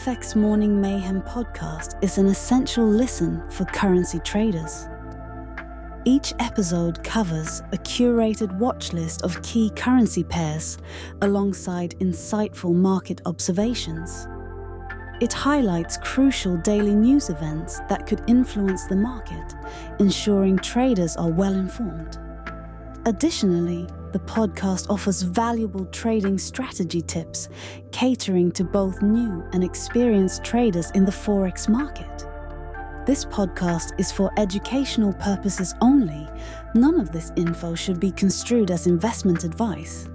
FX Morning Mayhem podcast is an essential listen for currency traders. Each episode covers a curated watch list of key currency pairs alongside insightful market observations. It highlights crucial daily news events that could influence the market, ensuring traders are well informed. Additionally, the podcast offers valuable trading strategy tips, catering to both new and experienced traders in the Forex market. This podcast is for educational purposes only. None of this info should be construed as investment advice.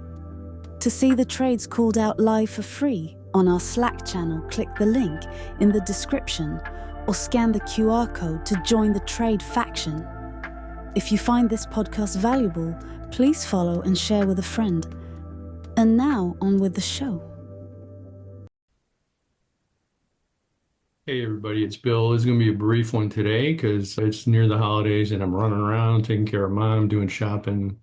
To see the trades called out live for free on our Slack channel, click the link in the description or scan the QR code to join the trade faction. If you find this podcast valuable, please follow and share with a friend. And now, on with the show. Hey everybody, it's Bill. This is going to be a brief one today because it's near the holidays and I'm running around taking care of mom, doing shopping,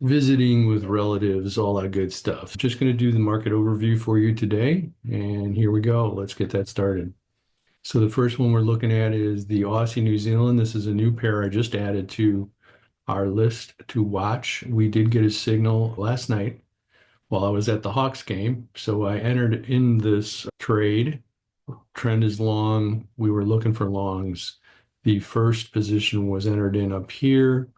visiting with relatives, all that good stuff. Just going to do the market overview for you today, and here we go. Let's get that started. So the first one we're looking at is the Aussie New Zealand. This is a new pair I just added to our list to watch. We did get a signal last night while I was at the Hawks game, so I entered in this trade. Trend is long. We were looking for longs. The first position was entered in up here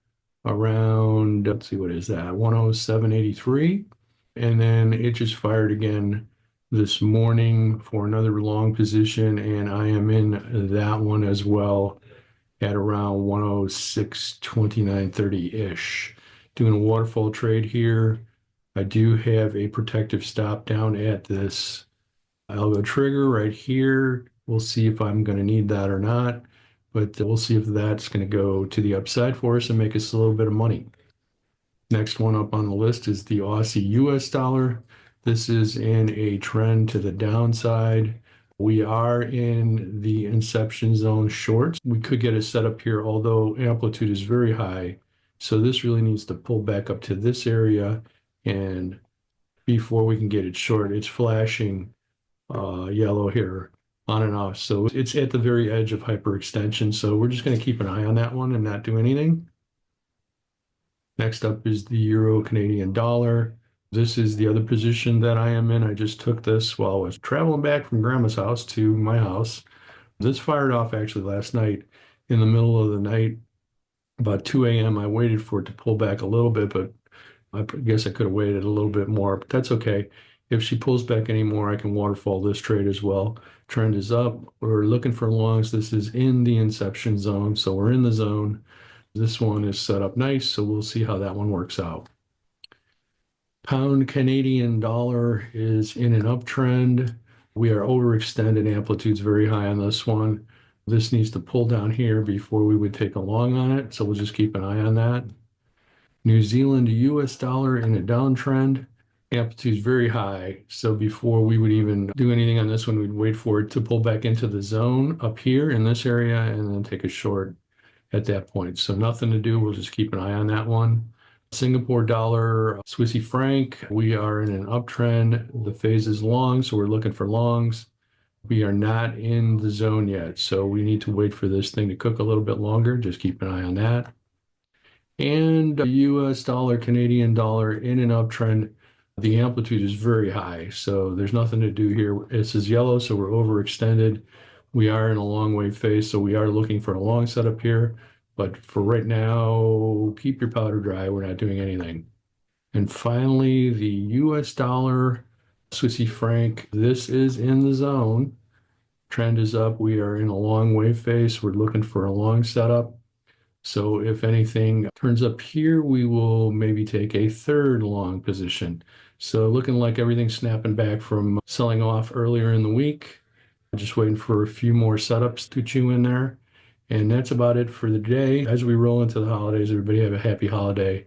around, let's see, what is that, 107.83, and then it just fired again this morning for another long position, and I am in that one as well at around 106.29.30-ish. Doing a waterfall trade here. I do have a protective stop down at this algo trigger right here. We'll see if I'm going to need that or not, but we'll see if that's going to go to the upside for us and make us a little bit of money. Next one up on the list is the Aussie US Dollar. This is in a trend to the downside. We are in the inception zone shorts. We could get a setup here, although amplitude is very high. So this really needs to pull back up to this area, and before we can get it short, it's flashing yellow here on and off. So it's at the very edge of hyperextension. So we're just going to keep an eye on that one and not do anything. Next up is the Euro Canadian dollar. This is the other position that I am in. I just took this while I was traveling back from grandma's house to my house. This fired off actually last night in the middle of the night, about 2 a.m. I waited for it to pull back a little bit, but I guess I could have waited a little bit more, but that's okay. If she pulls back any more, I can waterfall this trade as well. Trend is up. We're looking for longs. This is in the inception zone, so we're in the zone. This one is set up nice, so we'll see how that one works out. Pound Canadian dollar is in an uptrend. We are overextended. Amplitude's very high on this one. This needs to pull down here before we would take a long on it, so we'll just keep an eye on that. New Zealand US dollar in a downtrend. Amplitude is very high, so before we would even do anything on this one, we'd wait for it to pull back into the zone up here in this area and then take a short at that point. So nothing to do. We'll just keep an eye on that one. Singapore dollar, Swiss franc, we are in an uptrend. The phase is long, so we're looking for longs. We are not in the zone yet, so we need to wait for this thing to cook a little bit longer. Just keep an eye on that. And US dollar, Canadian dollar in an uptrend. The amplitude is very high, so there's nothing to do here. This is yellow, so we're overextended. We are in a long wave phase, so we are looking for a long setup here. But for right now, keep your powder dry. We're not doing anything. And finally, the US dollar, Swiss franc. This is in the zone. Trend is up. We are in a long wave phase. We're looking for a long setup. So if anything turns up here, we will maybe take a third long position. So looking like everything's snapping back from selling off earlier in the week. Just waiting for a few more setups to chew in there. And that's about it for the day. As we roll into the holidays, everybody have a happy holiday.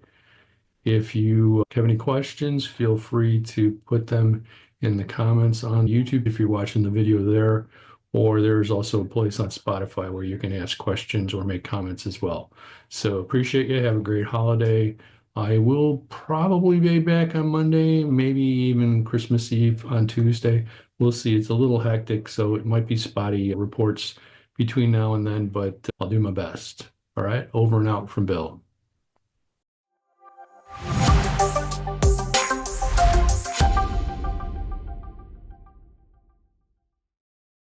If you have any questions, feel free to put them in the comments on YouTube if you're watching the video there. Or there's also a place on Spotify where you can ask questions or make comments as well. So appreciate you. Have a great holiday. I will probably be back on Monday, maybe even Christmas Eve on Tuesday. We'll see. It's a little hectic, so it might be spotty reports between now and then, but I'll do my best. All right, over and out from Bill.